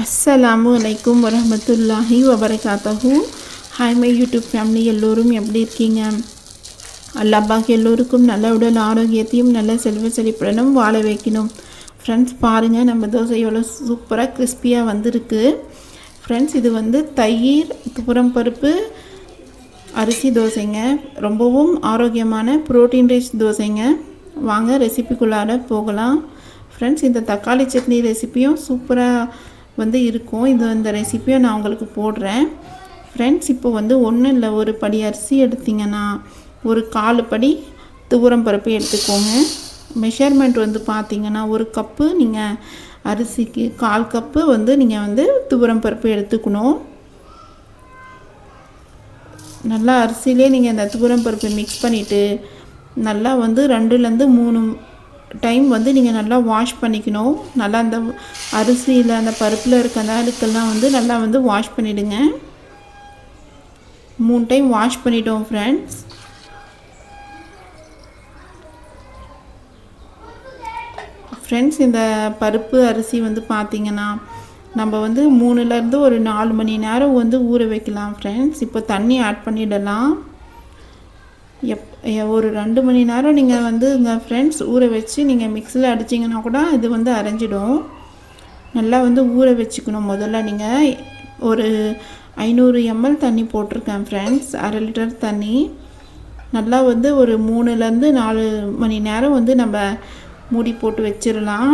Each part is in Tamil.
அஸ்ஸலாமு அலைக்கும் வரஹ்மத்துல்லாஹி வபரகாத்தஹு. ஹாய் மை யூடியூப் ஃபேமிலி, எல்லோரும் எப்படி இருக்கீங்க? அல்லாஹ் பாக் எல்லோருக்கும் நல்ல உடல் ஆரோக்கியத்தையும் நல்ல செல்வ செழிப்புடனும் வாழ வைக்கணும். ஃப்ரெண்ட்ஸ் பாருங்கள், நம்ம தோசை எவ்வளோ சூப்பராக கிறிஸ்பியாக வந்திருக்கு. ஃப்ரெண்ட்ஸ், இது வந்து தயிர் துவரம் பருப்பு அரிசி தோசைங்க. ரொம்பவும் ஆரோக்கியமான ப்ரோட்டீன் ரிச் தோசைங்க. வாங்க ரெசிபிக்குள்ளார போகலாம். ஃப்ரெண்ட்ஸ், இந்த தக்காளி சட்னி ரெசிப்பியும் சூப்பராக வந்து இருக்கும். இந்த ரெசிப்பியும் நான் உங்களுக்கு போடுறேன். ஃப்ரெண்ட்ஸ், இப்போ வந்து ஒன்றும் இல்லை, ஒரு படி அரிசி எடுத்திங்கன்னா ஒரு 4 படி துவரம் பருப்பு எடுத்துக்கோங்க. மெஷர்மெண்ட் வந்து பார்த்திங்கன்னா ஒரு கப்பு நீங்கள் அரிசிக்கு 1/4 கப்பு வந்து நீங்கள் வந்து துவரம் பருப்பு எடுத்துக்கணும். நல்லா அரிசியிலே நீங்கள் இந்த துவரம் பருப்பை மிக்ஸ் பண்ணிவிட்டு நல்லா வந்து 2லேருந்து 3 டைம் வந்து நீங்கள் நல்லா வாஷ் பண்ணிக்கணும். நல்லா அந்த அரிசியில் அந்த பருப்பில் இருக்க அந்த அழுக்கெல்லாம் வந்து நல்லா வந்து வாஷ் பண்ணிவிடுங்க. 3 டைம் வாஷ் பண்ணிட்டோம் ஃப்ரெண்ட்ஸ். இந்த பருப்பு அரிசி வந்து பார்த்திங்கன்னா நம்ம வந்து 3லேருந்து ஒரு 4 மணி நேரம் வந்து ஊற வைக்கலாம் ஃப்ரெண்ட்ஸ். இப்போ தண்ணி ஆட் பண்ணிடலாம். ஒரு 2 மணி நேரம் நீங்கள் வந்து ஃப்ரெண்ட்ஸ் ஊற வச்சு நீங்கள் மிக்ஸியில் அடிச்சிங்கன்னா கூட இது வந்து அரைஞ்சிடும். நல்லா வந்து ஊற வச்சுக்கணும். முதல்ல நீங்கள் ஒரு 500 ml தண்ணி போட்டிருக்கேன் ஃப்ரெண்ட்ஸ், 1/2 லிட்டர் தண்ணி. நல்லா வந்து ஒரு 3லேருந்து 4 மணி நேரம் வந்து நம்ம மூடி போட்டு வச்சிடலாம்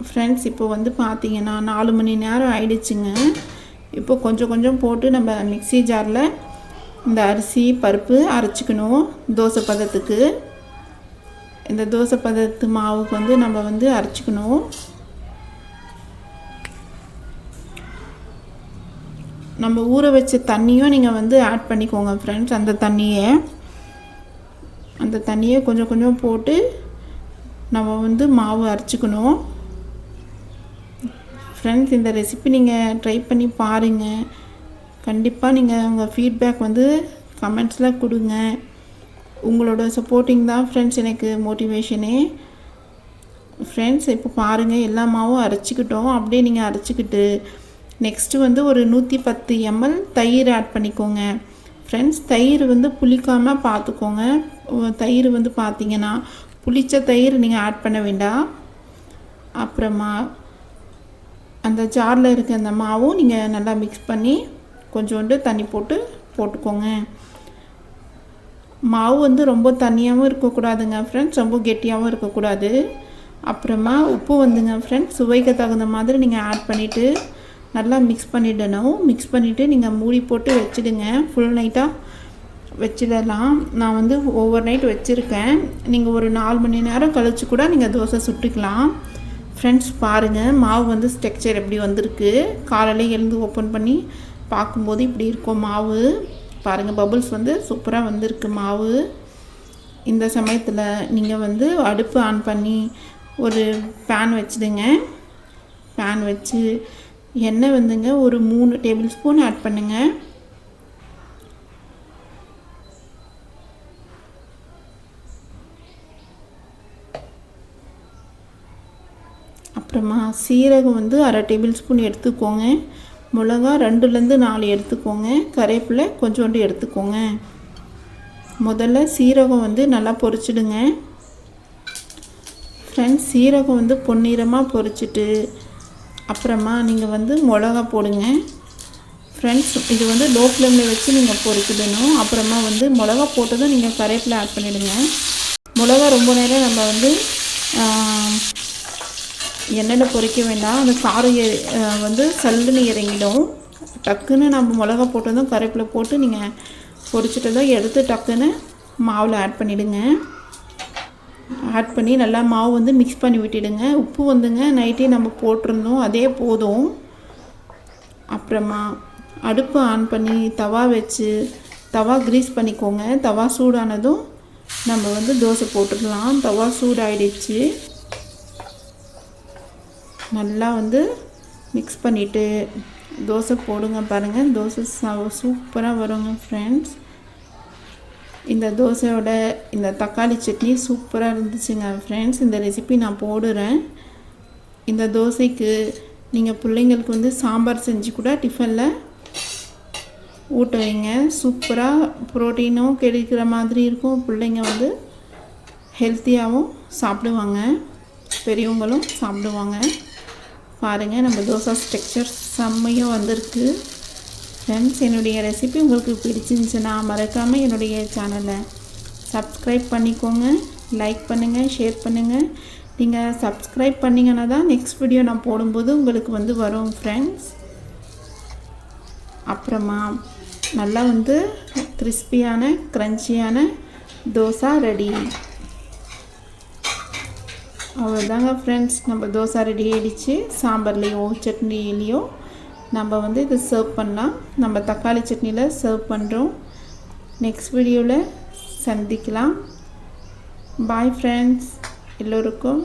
ஃப்ரெண்ட்ஸ். இப்போ வந்து பார்த்திங்கன்னா 4 மணி நேரம் ஆயிடுச்சுங்க. இப்போ கொஞ்சம் கொஞ்சம் போட்டு நம்ம மிக்ஸி ஜாரில் இந்த அரிசி பருப்பு அரைச்சிக்கணும். தோசை பதத்துக்கு இந்த தோசை பதத்து மாவுக்கு வந்து நம்ம வந்து அரைச்சிக்கணும். நம்ம ஊற வச்ச தண்ணியும் நீங்கள் வந்து ஆட் பண்ணிக்கோங்க ஃப்ரெண்ட்ஸ். அந்த தண்ணியை கொஞ்சம் கொஞ்சம் போட்டு நம்ம வந்து மாவு அரைச்சிக்கணும் ஃப்ரெண்ட்ஸ். இந்த ரெசிபி நீங்கள் ட்ரை பண்ணி பாருங்கள். கண்டிப்பாக நீங்கள் உங்கள் ஃபீட்பேக் வந்து கமெண்ட்ஸில் கொடுங்க. உங்களோட சப்போர்ட்டிங் தான் ஃப்ரெண்ட்ஸ் எனக்கு மோட்டிவேஷனே. ஃப்ரெண்ட்ஸ், இப்போ பாருங்கள், எல்லா மாவும் அரைச்சிக்கிட்டோம். அப்படியே நீங்கள் அரைச்சிக்கிட்டு நெக்ஸ்ட்டு வந்து ஒரு 110 ml தயிர் ஆட் பண்ணிக்கோங்க ஃப்ரெண்ட்ஸ். தயிர் வந்து புளிக்காமல் பார்த்துக்கோங்க. தயிர் வந்து பார்த்திங்கன்னா புளித்த தயிர் நீங்கள் ஆட் பண்ண வேண்டாம். அப்புறமா அந்த ஜாரில் இருக்க அந்த மாவும் நீங்கள் நல்லா மிக்ஸ் பண்ணி கொஞ்சோண்டு தண்ணி போட்டுக்கோங்க. மாவு வந்து ரொம்ப தண்ணியாகவும் இருக்கக்கூடாதுங்க ஃப்ரெண்ட்ஸ், ரொம்ப கெட்டியாகவும் இருக்கக்கூடாது. அப்புறமா உப்பு வந்துங்க ஃப்ரெண்ட்ஸ் சுவைக்கு தகுந்த மாதிரி நீங்கள் ஆட் பண்ணிவிட்டு நல்லா மிக்ஸ் பண்ணிடணும். மிக்ஸ் பண்ணிவிட்டு நீங்கள் மூடி போட்டு வச்சுடுங்க. ஃபுல் நைட்டாக வச்சிடலாம். நான் வந்து ஓவர் நைட் வச்சுருக்கேன். நீங்கள் ஒரு 4 மணி நேரம் கழித்து கூட நீங்கள் தோசை சுட்டுக்கலாம் ஃப்ரெண்ட்ஸ். பாருங்கள், மாவு வந்து ஸ்ட்ரக்சர் எப்படி வந்திருக்கு. காலையில் எழுந்து ஓப்பன் பண்ணி பார்க்கும்போது இப்படி இருக்கும் மாவு. பாருங்கள், பபுள்ஸ் வந்து சூப்பராக வந்திருக்கு மாவு. இந்த சமயத்தில் நீங்கள் வந்து அடுப்பு ஆன் பண்ணி ஒரு பேன் வச்சுடுங்க. பேன் வச்சு எண்ணெய் வந்துங்க ஒரு 3 டேபிள் ஸ்பூன் ஆட் பண்ணுங்கள். அப்புறமா சீரகம் வந்து 1/2 டேபிள் ஸ்பூன் எடுத்துக்கோங்க. மிளகா 2லேருந்து 4 எடுத்துக்கோங்க. கறிவேப்பிலை கொஞ்சோண்டு எடுத்துக்கோங்க. முதல்ல சீரகம் வந்து நல்லா பொரிச்சிடுங்க ஃப்ரெண்ட்ஸ். சீரகம் வந்து பொன்னிறமாக பொரிச்சிட்டு அப்புறமா நீங்கள் வந்து மிளகா போடுங்க ஃப்ரெண்ட்ஸ். இது வந்து லோ ஃப்ளேமில் வச்சு நீங்கள் பொரிச்சிடணும். அப்புறமா வந்து மிளகா போட்டதும் நீங்கள் கறிவேப்பிலை ஆட் பண்ணிவிடுங்க. மிளகா ரொம்ப நேரம் நம்ம வந்து எண்ணெயில் பொரிக்க வேண்டாம். அந்த காரம் வந்து சல்லுன்னு இறங்கிடும். டக்குன்னு நம்ம மிளகா போட்டதும் கறிவேப்பிலை போட்டு நீங்கள் பொரிச்சிட்டதும் எடுத்து டக்குன்னு மாவில் ஆட் பண்ணிவிடுங்க. ஆட் பண்ணி நல்லா மாவு வந்து மிக்ஸ் பண்ணி விட்டுடுங்க. உப்பு வந்துங்க நைட்டே நம்ம போட்டிருந்தோம், அதே போதும். அப்புறமா அடுப்பு ஆன் பண்ணி தவா வச்சு தவா க்ரீஸ் பண்ணிக்கோங்க. தவா சூடானதும் நம்ம வந்து தோசை போட்டுடலாம். தவா சூடாயிடுச்சு. நல்லா வந்து மிக்ஸ் பண்ணிவிட்டு தோசை போடுங்க. பாருங்கள், தோசை சூப்பராக வருங்க ஃப்ரெண்ட்ஸ். இந்த தோசையோட இந்த தக்காளி சட்னி சூப்பராக இருந்துச்சுங்க ஃப்ரெண்ட்ஸ். இந்த ரெசிபி நான் போடுறேன். இந்த தோசைக்கு நீங்கள் பிள்ளைங்களுக்கு வந்து சாம்பார் செஞ்சு கூட டிஃபனில் ஊட்ட வைங்க. சூப்பராக ப்ரோட்டீனும் கிடைக்கிற மாதிரி இருக்கும். பிள்ளைங்க வந்து ஹெல்த்தியாகவும் சாப்பிடுவாங்க, பெரியவங்களும் சாப்பிடுவாங்க. பாருங்கள், நம்ம தோசை ஸ்ட்ரக்சர் செம்மையாக வந்திருக்கு ஃப்ரெண்ட்ஸ். என்னுடைய ரெசிபி உங்களுக்கு பிடிச்சிருந்துச்சுன்னா மறக்காமல் என்னுடைய சேனலை சப்ஸ்கிரைப் பண்ணிக்கோங்க, லைக் பண்ணுங்கள், ஷேர் பண்ணுங்கள். நீங்கள் சப்ஸ்கிரைப் பண்ணிங்கன்னா தான் நெக்ஸ்ட் வீடியோ நான் போடும்போது உங்களுக்கு வந்து வரும் ஃப்ரெண்ட்ஸ். அப்புறமா நல்லா வந்து கிறிஸ்பியான க்ரன்ச்சியான தோசை ரெடி. அவ்வளோதாங்க ஃப்ரெண்ட்ஸ், நம்ம தோசை ரெடி ஆகிடுச்சு. சாம்பார்லேயோ சட்னிலேயோ நம்ம வந்து இதை சர்வ் பண்ணலாம். நம்ம தக்காளி சட்னியில் சர்வ் பண்ணுறோம். நெக்ஸ்ட் வீடியோவில் சந்திக்கலாம். பாய் ஃப்ரெண்ட்ஸ் எல்லோருக்கும்.